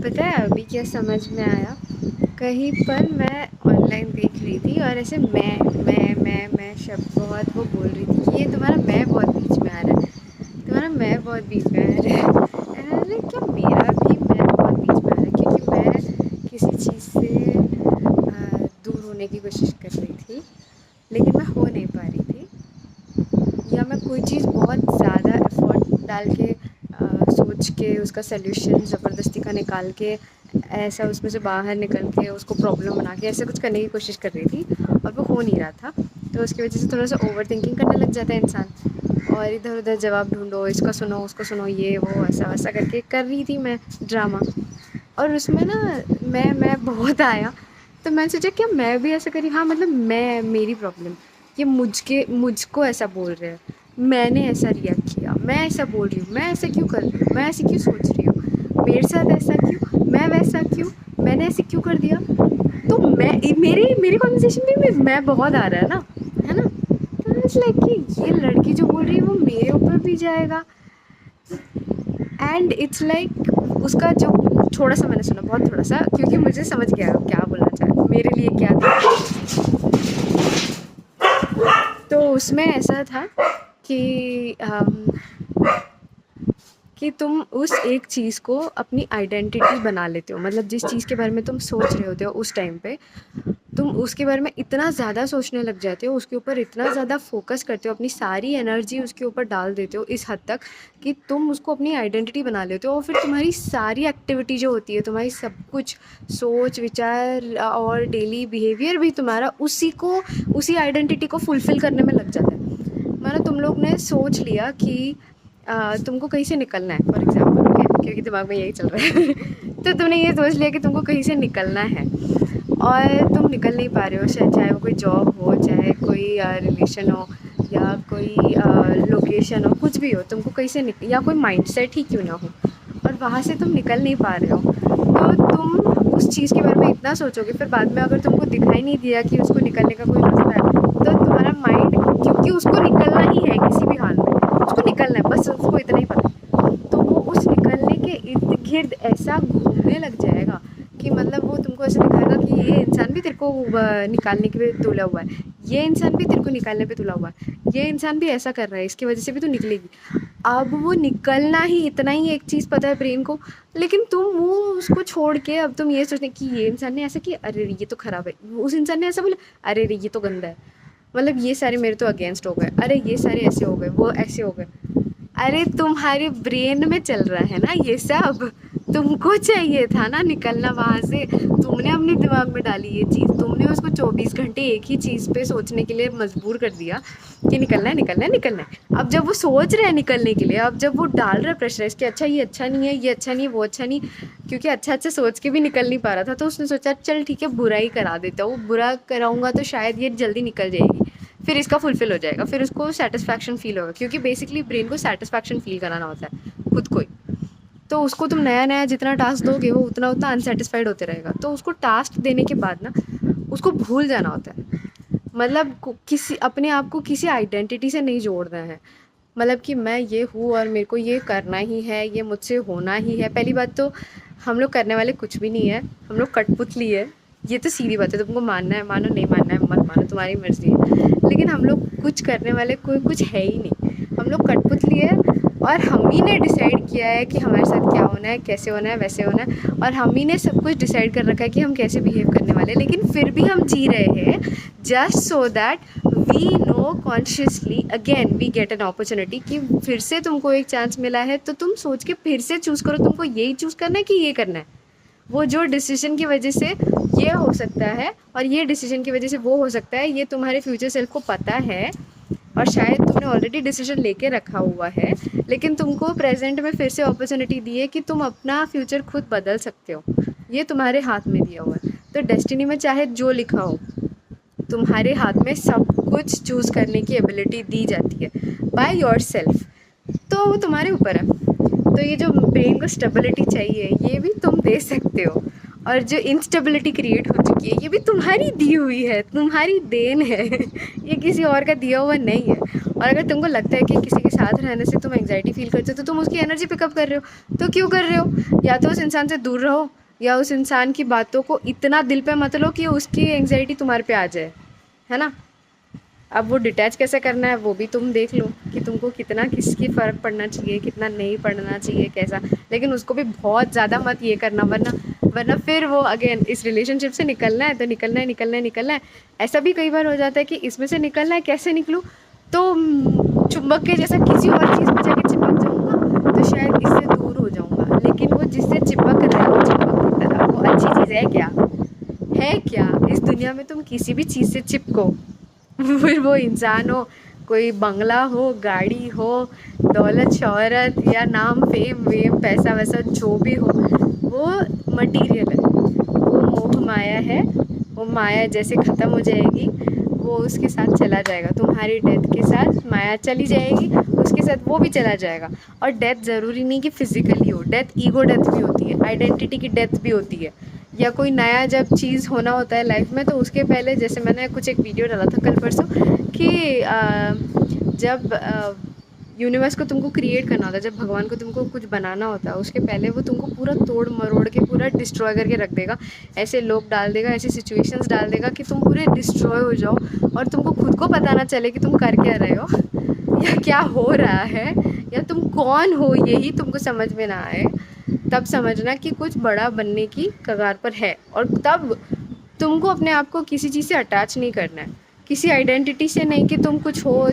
पता है अभी क्या समझ में आया? कहीं पर मैं ऑनलाइन देख रही थी और ऐसे मैं शब्द बहुत वो बोल रही थी कि ये तुम्हारा मैं बहुत बीच में आ रहा है, तुम्हारा मैं बहुत बीच में आ रहा है। एंड आई वाज लाइक क्या मेरा भी मैं बहुत बीच में आ रहा है, क्योंकि मैं किसी चीज़ से दूर होने की कोशिश कर रही थी लेकिन मैं हो नहीं पा रही थी, या मैं कोई चीज़ बहुत ज़्यादा एफ़र्ट डाल के सोच के उसका सॉल्यूशन ज़बरदस्ती का निकाल के ऐसा उसमें से बाहर निकल के उसको प्रॉब्लम बना के ऐसे कुछ करने की कोशिश कर रही थी और वो हो नहीं रहा था। तो उसकी वजह से थोड़ा सा ओवर थिंकिंग करने लग जाता है इंसान, और इधर उधर जवाब ढूंढो, इसको सुनो उसको सुनो, ये वो ऐसा वैसा करके कर रही थी मैं ड्रामा। और उसमें ना मैं बहुत आया, तो मैंने सोचा क्या मैं भी ऐसा करी। हाँ मतलब मैं, मेरी प्रॉब्लम, ये मुझको ऐसा बोल रहे हैं, मैंने ऐसा रिएक्ट किया, मैं ऐसा बोल रही हूँ, मैं ऐसा क्यों कर रही हूँ, मैं ऐसे क्यों सोच रही हूँ, मेरे साथ ऐसा क्यों, मैं वैसा क्यों, मैंने ऐसे क्यों कर दिया। तो मैं मेरी मेरी कॉन्वर्सेशन में मैं बहुत आ रहा है ना। तो इट्स लाइक कि ये लड़की जो बोल रही है वो मेरे ऊपर भी जाएगा। एंड इट्स लाइक उसका जो थोड़ा सा मैंने सुना, बहुत थोड़ा सा, क्योंकि मुझे समझ गया क्या बोलना चाहे, मेरे लिए क्या था। तो उसमें ऐसा था कि कि तुम उस एक चीज़ को अपनी आइडेंटिटी बना लेते हो। मतलब जिस चीज़ के बारे में तुम सोच रहे होते हो उस टाइम पे, तुम उसके बारे में इतना ज़्यादा सोचने लग जाते हो, उसके ऊपर इतना ज़्यादा फोकस करते हो, अपनी सारी एनर्जी उसके ऊपर डाल देते हो इस हद तक कि तुम उसको अपनी आइडेंटिटी बना लेते हो। और फिर तुम्हारी सारी एक्टिविटी जो होती है, तुम्हारी सब कुछ सोच विचार और डेली बिहेवियर भी तुम्हारा उसी आइडेंटिटी को फुलफ़िल करने में लग जाता है। मानो तुम लोग ने सोच लिया कि तुमको कहीं से निकलना है, फॉर एग्ज़ाम्पल, ओके, क्योंकि दिमाग में यही चल रहा है। तो तुमने ये सोच लिया कि तुमको कहीं से निकलना है और तुम निकल नहीं पा रहे हो, चाहे वो कोई जॉब हो, चाहे कोई रिलेशन हो, या कोई लोकेशन हो, कुछ भी हो, तुमको कहीं से या कोई माइंडसेट ही क्यों ना हो, और वहाँ से तुम निकल नहीं पा रहे हो। तो तुम उस चीज़ के बारे में इतना सोचोगे, फिर बाद में अगर तुमको दिखाई नहीं दिया कि उसको निकलने का कोई रास्ता है, तो तुम्हारा माइंड, क्योंकि उसको निकलना ही है किसी भी हाल में, उसको निकलना है, बस उसको इतना ही पता है, तो वो उस निकलने के इर्द गिर्द ऐसा घूमने लग जाएगा कि मतलब वो तुमको ऐसा दिखाएगा कि ये इंसान भी तेरे को निकालने के लिए तुला हुआ है, ये इंसान भी तेरे को निकालने पे तुला हुआ है, ये इंसान भी ऐसा कर रहा है, इसकी वजह से भी तू निकलेगी। अब वो निकलना ही, इतना ही एक चीज़ पता है ब्रेन को, लेकिन तुम वो उसको छोड़ के अब तुम ये सोचते कि ये इंसान ने ऐसा किया, अरे ये तो ख़राब है, उस इंसान ने ऐसा बोला, अरे ये तो गंदा है, मतलब ये सारे मेरे तो अगेंस्ट हो गए, अरे ये सारे ऐसे हो गए, वो ऐसे हो गए। अरे तुम्हारे ब्रेन में चल रहा है ना ये सब, तुमको चाहिए था ना निकलना वहाँ से, तुमने अपने दिमाग में डाली ये चीज़, तुमने उसको 24 घंटे एक ही चीज़ पे सोचने के लिए मजबूर कर दिया कि निकलना है निकलना है निकलना है। अब जब वो सोच रहे हैं निकलने के लिए, अब जब वो डाल रहा है प्रेशराइज कि अच्छा ये अच्छा नहीं है, ये अच्छा नहीं, वो अच्छा नहीं, क्योंकि अच्छा अच्छा सोच के भी निकल नहीं पा रहा था, तो उसने सोचा चल ठीक है बुरा ही करा देता हूँ, बुरा कराऊंगा तो शायद ये जल्दी निकल जाएगी, फिर इसका फुलफिल हो जाएगा, फिर उसको सेटिस्फैक्शन फील होगा, क्योंकि बेसिकली ब्रेन को सेटिस्फैक्शन फील कराना होता है खुद को ही। तो उसको तुम नया नया जितना टास्क दोगे वो उतना उतना अनसेटिस्फाइड होते रहेगा, तो उसको टास्क देने के बाद ना उसको भूल जाना होता है। मतलब किसी अपने आप को किसी आइडेंटिटी से नहीं जोड़ना है, मतलब कि मैं ये हूँ और मेरे को ये करना ही है, ये मुझसे होना ही है। पहली बात तो हम लोग करने वाले कुछ भी नहीं है, हम लोग कठपुतली है, ये तो सीधी बात है, तुमको मानना है मानो, नहीं मानना है मत मानो, तुम्हारी मर्जी है, लेकिन हम लोग कुछ करने वाले कोई कुछ है ही नहीं, हम लोग कठपुतली है। और हम ही ने डिसाइड किया है कि हमारे साथ क्या होना है, कैसे होना है, वैसे होना है, और हम ही ने सब कुछ डिसाइड कर रखा है कि हम कैसे बिहेव करने वाले हैं, लेकिन फिर भी हम जी रहे हैं just so that we know consciously again we get an opportunity कि फिर से तुमको एक चांस मिला है, तो तुम सोच के फिर से चूज़ करो, तुमको यही चूज़ करना है कि ये करना है। वो जो डिसीजन की वजह से ये हो सकता है और ये डिसीजन की वजह से वो हो सकता है, ये तुम्हारे फ्यूचर सेल्फ को पता है, और शायद तुमने ऑलरेडी डिसीजन लेके रखा हुआ है, लेकिन तुमको प्रेजेंट में फिर से अपॉर्चुनिटी दी है कि तुम अपना फ्यूचर खुद बदल सकते हो, ये तुम्हारे हाथ में दिया हुआ है। तो डेस्टिनी में चाहे जो लिखा हो, तुम्हारे हाथ में सब कुछ चूज़ करने की एबिलिटी दी जाती है बाय योर सेल्फ, तो वो तुम्हारे ऊपर है। तो ये जो ब्रेन को स्टेबिलिटी चाहिए ये भी तुम दे सकते हो, और जो इंस्टेबिलिटी क्रिएट हो चुकी है ये भी तुम्हारी दी हुई है, तुम्हारी देन है ये किसी और का दिया हुआ नहीं है। और अगर तुमको लगता है कि किसी के साथ रहने से तुम एंग्जाइटी फील करते हो तो तुम उसकी एनर्जी पिकअप कर रहे हो, तो क्यों कर रहे हो? या तो उस इंसान से दूर रहो, या उस इंसान की बातों को इतना दिल पे मत लो कि उसकी एंग्जाइटी तुम्हारे पे आ जाए, है ना? अब वो डिटैच कैसे करना है वो भी तुम देख लो कि तुमको कितना किसकी फ़र्क पड़ना चाहिए, कितना नहीं पड़ना चाहिए, कैसा। लेकिन उसको भी बहुत ज़्यादा मत ये करना, वरना वरना फिर वो अगेन इस रिलेशनशिप से निकलना है तो निकलना है, निकलना है, निकलना है। ऐसा भी कई बार हो जाता है कि इसमें से निकलना है, कैसे निकलूँ? तो चुंबक के जैसा किसी और चीज़ में जाके चिपक जाऊँगा, तो शायद इससे दूर हो जाऊँगा। लेकिन वो जिससे चिपक रहे हो चुंबक की तरह, वो अच्छी चीज़ है क्या? है क्या? इस दुनिया में तुम किसी भी चीज़ से चिपको, फिर वो इंसान हो, कोई बंगला हो, गाड़ी हो, दौलत शोहरत या नाम फेम वेम पैसा वैसा जो भी हो, वो मटीरियल है, वो मोह माया है। वो माया जैसे ख़त्म हो जाएगी वो उसके साथ चला जाएगा, तुम्हारी डेथ के साथ माया चली जाएगी, उसके साथ वो भी चला जाएगा। और डेथ ज़रूरी नहीं कि फिज़िकली हो, डेथ ईगो डेथ भी होती है, आइडेंटिटी की डेथ भी होती है, या कोई नया जब चीज़ होना होता है लाइफ में तो उसके पहले, जैसे मैंने कुछ एक वीडियो डाला था कल परसों कि जब यूनिवर्स को तुमको क्रिएट करना होता है, जब भगवान को तुमको कुछ बनाना होता है, उसके पहले वो तुमको पूरा तोड़ मरोड़ के पूरा डिस्ट्रॉय करके रख देगा। ऐसे लोग डाल देगा, ऐसी सिचुएशंस डाल देगा कि तुम पूरे डिस्ट्रॉय हो जाओ और तुमको खुद को पता ना चले कि तुम कर क्या रहे हो या क्या हो रहा है, या तुम कौन हो यही तुमको समझ में ना आए। तब समझना कि कुछ बड़ा बनने की कगार पर है, और तब तुमको अपने आप को किसी चीज़ से अटैच नहीं करना है, किसी आइडेंटिटी से नहीं कि तुम कुछ हो,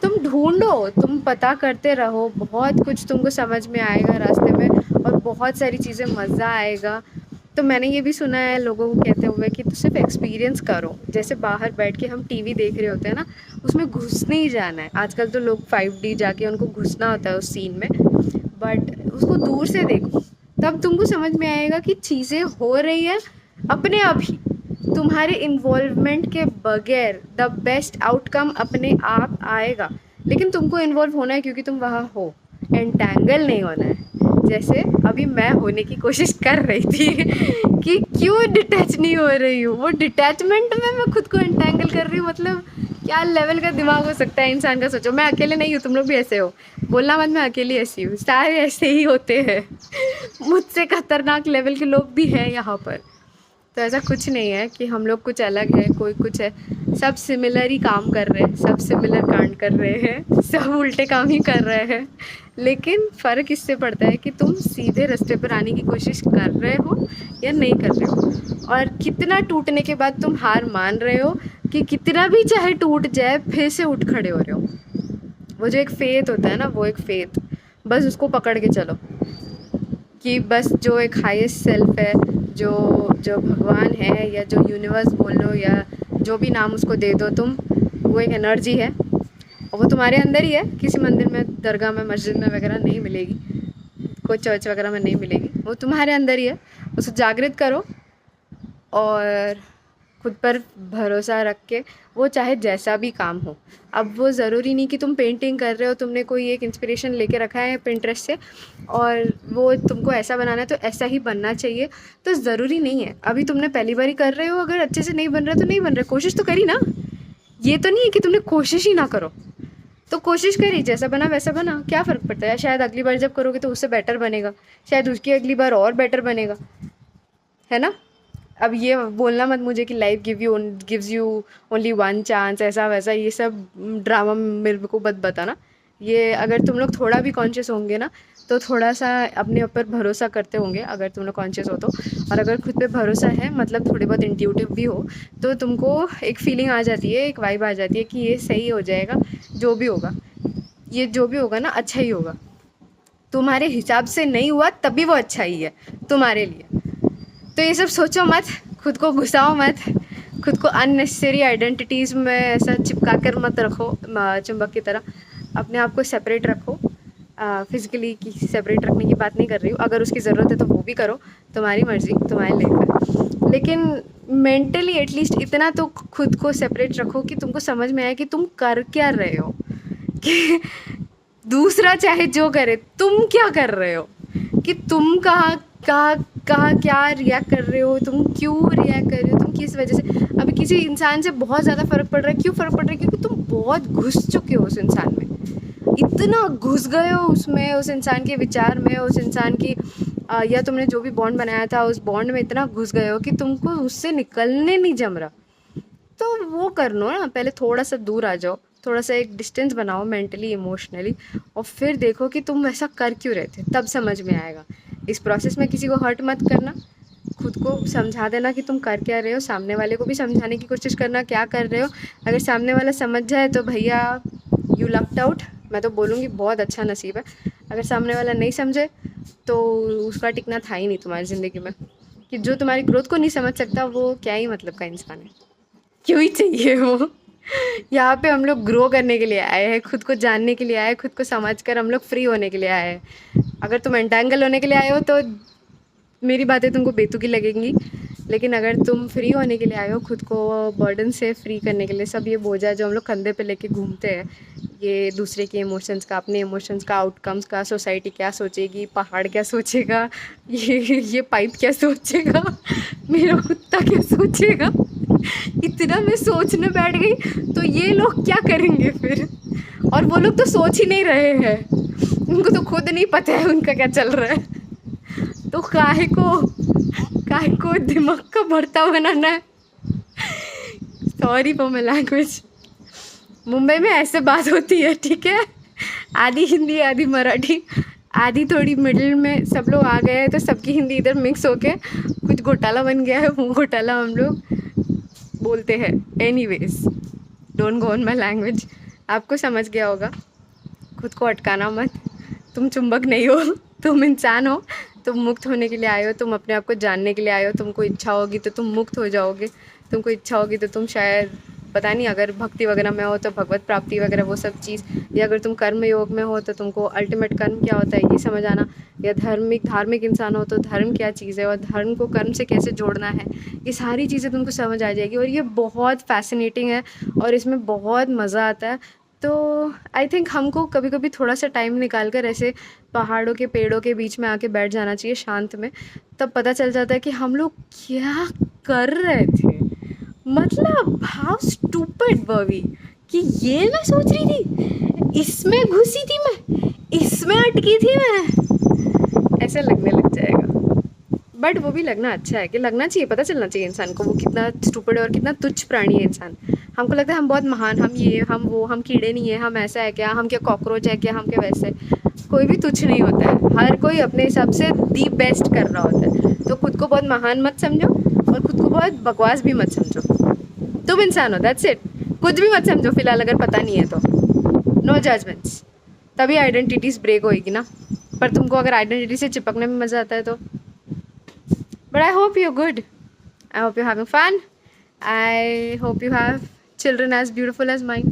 तुम ढूंढो, तुम पता करते रहो, बहुत कुछ तुमको समझ में आएगा रास्ते में, और बहुत सारी चीज़ें मज़ा आएगा। तो मैंने ये भी सुना है लोगों को कहते हुए कि तो सिर्फ एक्सपीरियंस करो, जैसे बाहर बैठ के हम टीवी देख रहे होते हैं ना, उसमें घुसने ही जाना है। आजकल तो लोग 5D जाके उनको घुसना होता है उस सीन में, बट उसको दूर से देखो, तब तुमको समझ में आएगा कि चीज़ें हो रही है अपने आप ही, तुम्हारे इन्वॉल्वमेंट के बगैर द बेस्ट आउटकम अपने आप आएगा। लेकिन तुमको इन्वॉल्व होना है क्योंकि तुम वहाँ हो, एंटैंगल नहीं होना है। जैसे अभी मैं होने की कोशिश कर रही थी कि क्यों डिटैच नहीं हो रही हूँ, वो डिटैचमेंट में मैं खुद को एंटैंगल कर रही हूँ। मतलब क्या लेवल का दिमाग हो सकता है इंसान का, सोचो। मैं अकेले नहीं हूँ, तुम लोग भी ऐसे हो, बोलना मत मैं अकेली ऐसी हूँ, सारे ऐसे ही होते हैं मुझसे खतरनाक लेवल के लोग भी हैं यहाँ पर। तो ऐसा कुछ नहीं है कि हम लोग कुछ अलग है, कोई कुछ है, सब सिमिलर ही काम कर रहे हैं, सब सिमिलर कांड कर रहे हैं, सब उल्टे काम ही कर रहे हैं। लेकिन फ़र्क इससे पड़ता है कि तुम सीधे रास्ते पर आने की कोशिश कर रहे हो या नहीं कर रहे हो, और कितना टूटने के बाद तुम हार मान रहे हो कि कितना भी चाहे टूट जाए फिर से उठ खड़े हो रहे हो। वो जो एक फेथ होता है ना, वो एक फेथ, बस उसको पकड़ के चलो कि बस जो एक हाईएस्ट सेल्फ है, जो जो भगवान है, या जो यूनिवर्स बोल लो, या जो भी नाम उसको दे दो तुम, वो एक एनर्जी है और वो तुम्हारे अंदर ही है। किसी मंदिर में, दरगाह में, मस्जिद में वगैरह नहीं मिलेगी, कोई चर्च वगैरह में नहीं मिलेगी, वो तुम्हारे अंदर ही है। उसे जागृत करो और खुद पर भरोसा रख के, वो चाहे जैसा भी काम हो। अब वो ज़रूरी नहीं कि तुम पेंटिंग कर रहे हो, तुमने कोई एक इंस्पिरेशन लेके रखा है पिंटरेस्ट से और वो तुमको ऐसा बनाना है तो ऐसा ही बनना चाहिए, तो ज़रूरी नहीं है। अभी तुमने पहली बार ही कर रहे हो, अगर अच्छे से नहीं बन रहा तो नहीं बन रहा, कोशिश तो करी ना। ये तो नहीं है कि तुमने कोशिश ही ना करो, तो कोशिश करी, जैसा बना वैसा बना, क्या फ़र्क पड़ता है। शायद अगली बार जब करोगे तो उससे बेटर बनेगा, शायद उसकी अगली बार और बेटर बनेगा, है ना। अब ये बोलना मत मुझे कि life gives you only one chance, ऐसा वैसा, ये सब ड्रामा मेरे को मत बताना। ये अगर तुम लोग थोड़ा भी कॉन्शियस होंगे ना, तो थोड़ा सा अपने ऊपर भरोसा करते होंगे, अगर तुम लोग कॉन्शियस हो तो, और अगर खुद पे भरोसा है, मतलब थोड़े बहुत इंट्यूटिव भी हो, तो तुमको एक फीलिंग आ जाती है, एक वाइब आ जाती है कि ये सही हो जाएगा, जो भी होगा, ये जो भी होगा ना अच्छा ही होगा। तुम्हारे हिसाब से नहीं हुआ तब भी वो अच्छा ही है तुम्हारे लिए। तो ये सब सोचो मत, खुद को घुसाओ मत, खुद को अननेसेसरी आइडेंटिटीज़ में ऐसा चिपका कर मत रखो चुंबक की तरह। अपने आप को सेपरेट रखो, फिज़िकली की सेपरेट रखने की बात नहीं कर रही हूँ, अगर उसकी ज़रूरत है तो वो भी करो, तुम्हारी मर्ज़ी, तुम्हारी लाइफ है। लेकिन मेंटली एटलीस्ट इतना तो खुद को सेपरेट रखो कि तुमको समझ में आए कि तुम कर क्या रहे हो, कि दूसरा चाहे जो करे, तुम क्या कर रहे हो, कि तुम कहाँ कहाँ क्या रिएक्ट कर रहे हो, तुम क्यों रिएक्ट कर रहे हो, तुम किस वजह से। अभी किसी इंसान से बहुत ज़्यादा फ़र्क पड़ रहा है, क्यों फ़र्क पड़ रहा है? क्योंकि तुम बहुत घुस चुके हो उस इंसान में, इतना घुस गए हो उसमें, उस इंसान के विचार में, उस इंसान की या तुमने जो भी बॉन्ड बनाया था उस बॉन्ड में इतना घुस गए हो कि तुमको उससे निकलने नहीं जम रहा। तो वो कर लो ना, पहले थोड़ा सा दूर आ जाओ, थोड़ा सा एक डिस्टेंस बनाओ मेंटली इमोशनली, और फिर देखो कि तुम वैसा कर क्यों रहे थे, तब समझ में आएगा। इस प्रोसेस में किसी को हर्ट मत करना, खुद को समझा देना कि तुम कर क्या रहे हो, सामने वाले को भी समझाने की कोशिश करना क्या कर रहे हो। अगर सामने वाला समझ जाए तो भैया यू लक्ड आउट, मैं तो बोलूँगी बहुत अच्छा नसीब है। अगर सामने वाला नहीं समझे तो उसका टिकना था ही नहीं तुम्हारी ज़िंदगी में, कि जो तुम्हारी ग्रोथ को नहीं समझ सकता वो क्या ही मतलब का इंसान है, क्यों ही चाहिए वो। यहाँ पे हम लोग ग्रो करने के लिए आए हैं, खुद को जानने के लिए आए हैं, खुद को समझ कर हम लोग फ्री होने के लिए आए हैं। अगर तुम एंटेंगल होने के लिए आए हो तो मेरी बातें तुमको बेतुकी लगेंगी, लेकिन अगर तुम फ्री होने के लिए आए हो, खुद को बर्डन से फ्री करने के लिए, सब ये बोझा जो हम लोग कंधे पे लेके घूमते हैं, ये दूसरे के इमोशंस का, अपने इमोशंस का, आउटकम्स का, सोसाइटी क्या सोचेगी, पहाड़ क्या सोचेगा, ये पाइप क्या सोचेगा, मेरा कुत्ता क्या सोचेगा, इतना मैं सोचने बैठ गई तो ये लोग क्या करेंगे फिर। और वो लोग तो सोच ही नहीं रहे हैं, उनको तो खुद नहीं पता है उनका क्या चल रहा है। तो काहे को दिमाग का भरता बनाना है। Sorry for my language. Mumbai में ऐसे बात होती है, ठीक है, आधी हिंदी आधी मराठी, आधी थोड़ी मिडिल में सब लोग आ गए हैं, तो सबकी हिंदी इधर मिक्स होके कुछ घोटाला बन गया है, वो घोटाला हम लोग बोलते हैं। Anyways, don't go on my language. आपको समझ गया होगा, खुद को अटकाना मत, तुम चुंबक नहीं हो, तुम इंसान हो, तुम मुक्त होने के लिए आए हो, तुम अपने आप को जानने के लिए आए हो। तुमको इच्छा होगी तो तुम मुक्त हो जाओगे, तुमको इच्छा होगी तो तुम शायद, पता नहीं, अगर भक्ति वगैरह में हो तो भगवत प्राप्ति वगैरह वो सब चीज़, या अगर तुम कर्म योग में हो तो तुमको अल्टीमेट कर्म क्या होता है ये समझ आना, या धार्मिक इंसान हो तो धर्म क्या चीज़ है और धर्म को कर्म से कैसे जोड़ना है, ये सारी चीज़ें तुमको समझ आ जाएगी। और ये बहुत फैसिनेटिंग है और इसमें बहुत मज़ा आता है। तो आई थिंक हमको कभी कभी थोड़ा सा टाइम निकाल कर ऐसे पहाड़ों के पेड़ों के बीच में आके बैठ जाना चाहिए शांत में, तब पता चल जाता है कि हम लोग क्या कर रहे थे। मतलब हाउ स्टूपिड वर वी, कि ये मैं सोच रही थी, इसमें घुसी थी मैं, इसमें अटकी थी मैं, ऐसा लगने लग जाएगा। बट वो भी लगना अच्छा है, कि लगना चाहिए, पता चलना चाहिए इंसान को वो कितना स्टूपिड है और कितना तुच्छ प्राणी है इंसान। हमको लगता है हम बहुत महान, हम ये, हम वो, हम कीड़े नहीं है, हम ऐसा है क्या, हम क्या कॉकरोच है क्या, हम क्या वैसे। कोई भी तुच्छ नहीं होता है, हर कोई अपने हिसाब से दी बेस्ट कर रहा होता है। तो खुद को बहुत महान मत समझो और खुद को बहुत बकवास भी मत समझो, तुम इंसान हो, दैट्स इट। कुछ भी मत समझो फिलहाल, अगर पता नहीं है तो नो जजमेंट्स, तभी आइडेंटिटीज़ ब्रेक होएगी ना। पर तुमको अगर आइडेंटिटी से चिपकने में मज़ा आता है तो, but I hope you're good. I hope you're having fun. I hope you have children as beautiful as mine.